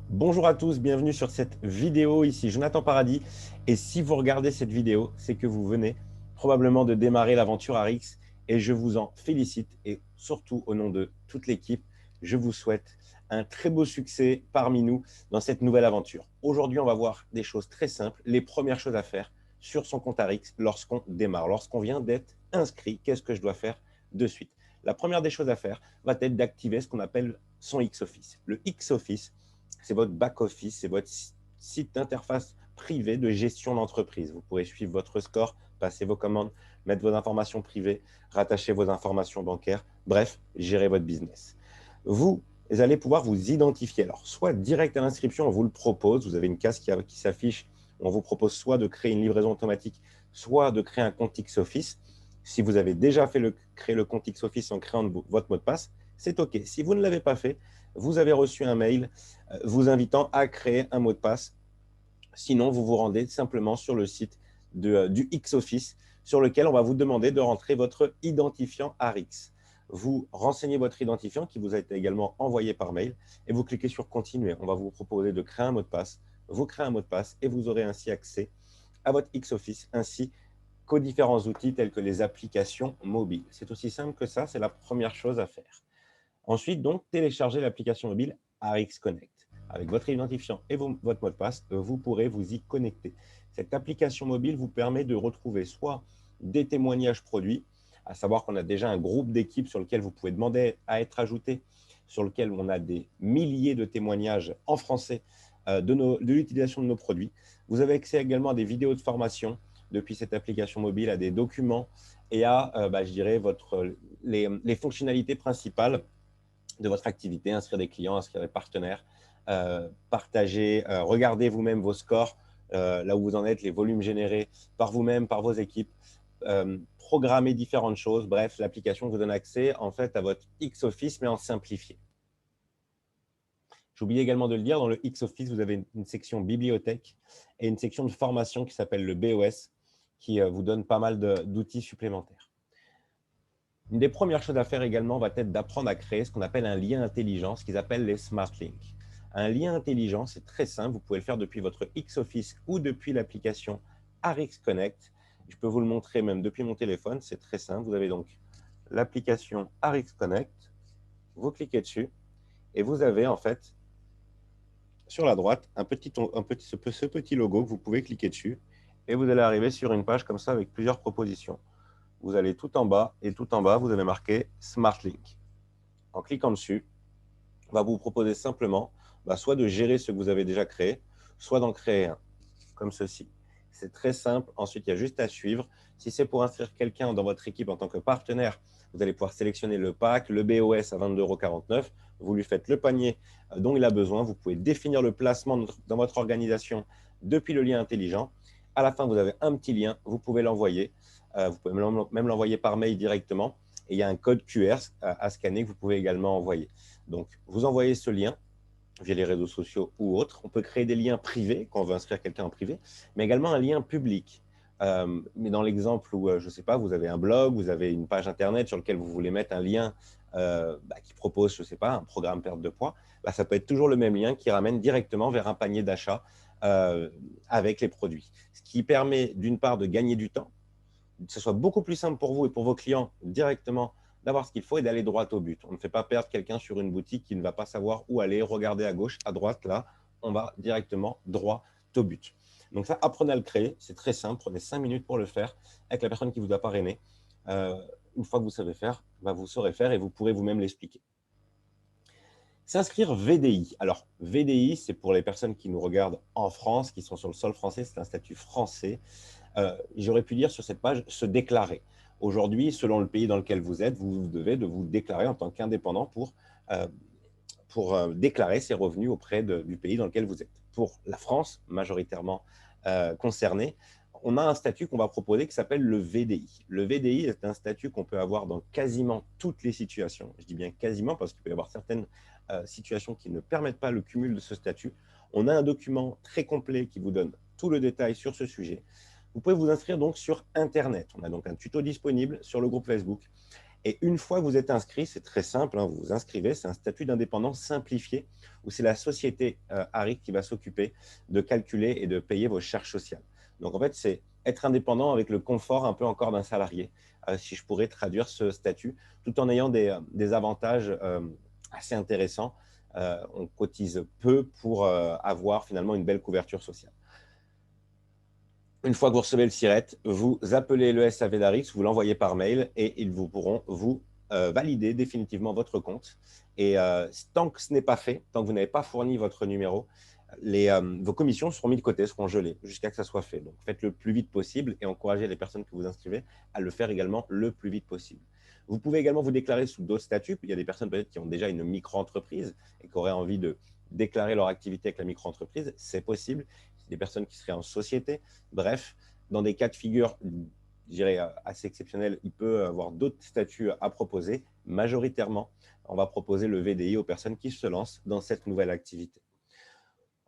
Bonjour à tous, bienvenue sur cette vidéo. Ici Jonathan Paradis. Et si vous regardez cette vidéo, c'est que vous venez probablement de démarrer l'aventure Arix et je vous en félicite. Et surtout, au nom de toute l'équipe, je vous souhaite un très beau succès parmi nous dans cette nouvelle aventure. Aujourd'hui, on va voir des choses très simples, les premières choses à faire sur son compte Arix lorsqu'on démarre, lorsqu'on vient d'être inscrit. Qu'est-ce que je dois faire de suite? La première des choses à faire va être d'activer ce qu'on appelle son X-Office. Le X-Office, c'est votre back-office, c'est votre site d'interface privé de gestion d'entreprise. Vous pourrez suivre votre score, passer vos commandes, mettre vos informations privées, rattacher vos informations bancaires, bref, gérer votre business. Vous allez pouvoir vous identifier. Alors, soit direct à l'inscription, on vous le propose, vous avez une case qui s'affiche, on vous propose soit de créer une livraison automatique, soit de créer un compte X-Office. Si vous avez déjà créé le compte X-Office en créant votre mot de passe, c'est OK. Si vous ne l'avez pas fait, vous avez reçu un mail vous invitant à créer un mot de passe. Sinon, vous vous rendez simplement sur le site du X-Office sur lequel on va vous demander de rentrer votre identifiant ARIX. Vous renseignez votre identifiant qui vous a été également envoyé par mail et vous cliquez sur Continuer. On va vous proposer de créer un mot de passe. Vous créez un mot de passe et vous aurez ainsi accès à votre X-Office ainsi qu'aux différents outils tels que les applications mobiles. C'est aussi simple que ça, c'est la première chose à faire. Ensuite, donc, téléchargez l'application mobile ARIX Connect. Avec votre identifiant et votre mot de passe, vous pourrez vous y connecter. Cette application mobile vous permet de retrouver soit des témoignages produits, à savoir qu'on a déjà un groupe d'équipes sur lequel vous pouvez demander à être ajouté, sur lequel on a des milliers de témoignages en français de l'utilisation de nos produits. Vous avez accès également à des vidéos de formation depuis cette application mobile, à des documents et à, je dirais, les fonctionnalités principales de votre activité, inscrire des clients, inscrire des partenaires, partager, regardez vous-même vos scores, là où vous en êtes, les volumes générés par vous-même, par vos équipes, programmer différentes choses. Bref, l'application vous donne accès en fait à votre X-Office, mais en simplifié. J'oubliais également de le dire, dans le X-Office, vous avez une section bibliothèque et une section de formation qui s'appelle le BOS, qui vous donne pas mal d'outils supplémentaires. Une des premières choses à faire également va être d'apprendre à créer ce qu'on appelle un lien intelligent, ce qu'ils appellent les Smart Links. Un lien intelligent, c'est très simple, vous pouvez le faire depuis votre X-Office ou depuis l'application Arix Connect. Je peux vous le montrer même depuis mon téléphone, c'est très simple. Vous avez donc l'application Arix Connect, vous cliquez dessus et vous avez en fait sur la droite ce petit logo que vous pouvez cliquer dessus et vous allez arriver sur une page comme ça avec plusieurs propositions. Vous allez tout en bas et tout en bas, vous avez marqué Smart Link. En cliquant dessus, on va vous proposer simplement soit de gérer ce que vous avez déjà créé, soit d'en créer un, comme ceci. C'est très simple. Ensuite, il y a juste à suivre. Si c'est pour inscrire quelqu'un dans votre équipe en tant que partenaire, vous allez pouvoir sélectionner le pack, le BOS à 22,49 €. Vous lui faites le panier dont il a besoin. Vous pouvez définir le placement dans votre organisation depuis le lien intelligent. À la fin, vous avez un petit lien. Vous pouvez l'envoyer. Vous pouvez même l'envoyer par mail directement. Et il y a un code QR à scanner que vous pouvez également envoyer. Donc, vous envoyez ce lien via les réseaux sociaux ou autres. On peut créer des liens privés quand on veut inscrire quelqu'un en privé, mais également un lien public. Mais dans l'exemple où, je ne sais pas, vous avez un blog, vous avez une page Internet sur laquelle vous voulez mettre un lien qui propose, je ne sais pas, un programme perte de poids, ça peut être toujours le même lien qui ramène directement vers un panier d'achat avec les produits. Ce qui permet d'une part de gagner du temps, que ce soit beaucoup plus simple pour vous et pour vos clients directement d'avoir ce qu'il faut et d'aller droit au but. On ne fait pas perdre quelqu'un sur une boutique qui ne va pas savoir où aller, regarder à gauche, à droite, là, on va directement droit au but. Donc ça, apprenez à le créer, c'est très simple, prenez 5 minutes pour le faire avec la personne qui vous a parrainé. Une fois que vous savez faire, vous saurez faire et vous pourrez vous-même l'expliquer. S'inscrire VDI. Alors, VDI, c'est pour les personnes qui nous regardent en France, qui sont sur le sol français, c'est un statut français. J'aurais pu dire sur cette page se déclarer. Aujourd'hui, selon le pays dans lequel vous êtes, vous devez de vous déclarer en tant qu'indépendant pour déclarer ses revenus auprès du pays dans lequel vous êtes. Pour la France, majoritairement concernée, on a un statut qu'on va proposer qui s'appelle le VDI. Le VDI est un statut qu'on peut avoir dans quasiment toutes les situations. Je dis bien quasiment parce qu'il peut y avoir certaines situations qui ne permettent pas le cumul de ce statut. On a un document très complet qui vous donne tout le détail sur ce sujet. Vous pouvez vous inscrire donc sur Internet. On a donc un tuto disponible sur le groupe Facebook. Et une fois que vous êtes inscrit, c'est très simple, hein, vous vous inscrivez, c'est un statut d'indépendant simplifié où c'est la société ARIC qui va s'occuper de calculer et de payer vos charges sociales. Donc en fait, c'est être indépendant avec le confort un peu encore d'un salarié, si je pourrais traduire ce statut, tout en ayant des avantages assez intéressants. On cotise peu pour avoir finalement une belle couverture sociale. Une fois que vous recevez le SIRET, vous appelez le SAV d'Arix, vous l'envoyez par mail et ils vous pourront vous valider définitivement votre compte. Et tant que ce n'est pas fait, tant que vous n'avez pas fourni votre numéro, vos commissions seront mises de côté, seront gelées jusqu'à ce que ça soit fait. Donc faites le plus vite possible et encouragez les personnes que vous inscrivez à le faire également le plus vite possible. Vous pouvez également vous déclarer sous d'autres statuts. Il y a des personnes peut-être qui ont déjà une micro-entreprise et qui auraient envie de déclarer leur activité avec la micro-entreprise. C'est possible. Des personnes qui seraient en société. Bref, dans des cas de figure, je dirais, assez exceptionnels, il peut y avoir d'autres statuts à proposer. Majoritairement, on va proposer le VDI aux personnes qui se lancent dans cette nouvelle activité.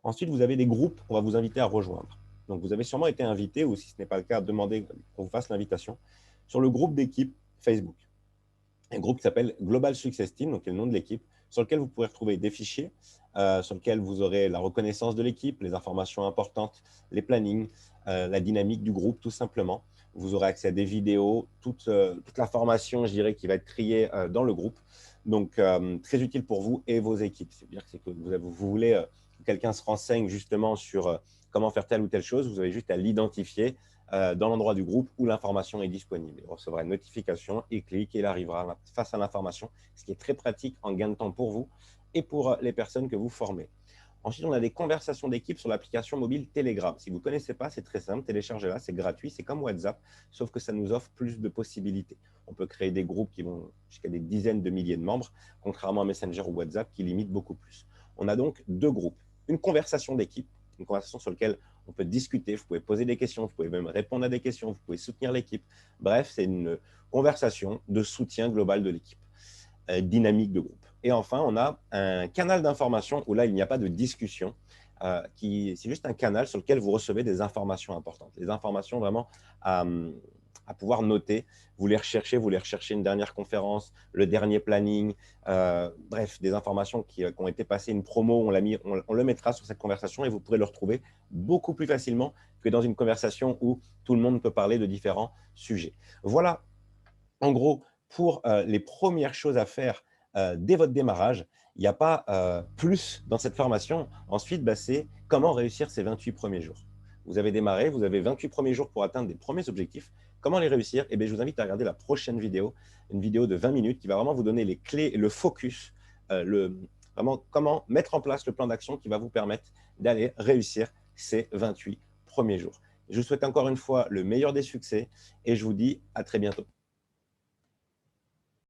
Ensuite, vous avez des groupes qu'on va vous inviter à rejoindre. Donc, vous avez sûrement été invité, ou si ce n'est pas le cas, demandez qu'on vous fasse l'invitation, sur le groupe d'équipe Facebook. Un groupe qui s'appelle Global Success Team, donc c'est le nom de l'équipe, sur lequel vous pourrez retrouver des fichiers, sur lequel vous aurez la reconnaissance de l'équipe, les informations importantes, les plannings, la dynamique du groupe, tout simplement. Vous aurez accès à des vidéos, toute la formation, je dirais, qui va être triée dans le groupe. Donc, très utile pour vous et vos équipes. C'est-à-dire que vous voulez que quelqu'un se renseigne justement sur comment faire telle ou telle chose, vous avez juste à l'identifier dans l'endroit du groupe où l'information est disponible. Il recevra une notification, il clique et il arrivera face à l'information, ce qui est très pratique en gain de temps pour vous et pour les personnes que vous formez. Ensuite, on a des conversations d'équipe sur l'application mobile Telegram. Si vous ne connaissez pas, c'est très simple, téléchargez-la, c'est gratuit, c'est comme WhatsApp, sauf que ça nous offre plus de possibilités. On peut créer des groupes qui vont jusqu'à des dizaines de milliers de membres, contrairement à Messenger ou WhatsApp qui limitent beaucoup plus. On a donc deux groupes. Une conversation d'équipe, une conversation sur laquelle on peut discuter, vous pouvez poser des questions, vous pouvez même répondre à des questions, vous pouvez soutenir l'équipe. Bref, c'est une conversation de soutien global de l'équipe, dynamique de groupe. Et enfin, on a un canal d'information où là, il n'y a pas de discussion. C'est juste un canal sur lequel vous recevez des informations importantes. Des informations vraiment à pouvoir noter. Vous les recherchez une dernière conférence, le dernier planning, bref, des informations qui ont été passées, une promo, on le mettra sur cette conversation et vous pourrez le retrouver beaucoup plus facilement que dans une conversation où tout le monde peut parler de différents sujets. Voilà, en gros, pour les premières choses à faire dès votre démarrage. Il n'y a pas plus dans cette formation. Ensuite, c'est comment réussir ces 28 premiers jours. Vous avez démarré, vous avez 28 premiers jours pour atteindre des premiers objectifs. Comment les réussir? Je vous invite à regarder la prochaine vidéo, une vidéo de 20 minutes qui va vraiment vous donner les clés et le focus, vraiment comment mettre en place le plan d'action qui va vous permettre d'aller réussir ces 28 premiers jours. Je vous souhaite encore une fois le meilleur des succès et je vous dis à très bientôt.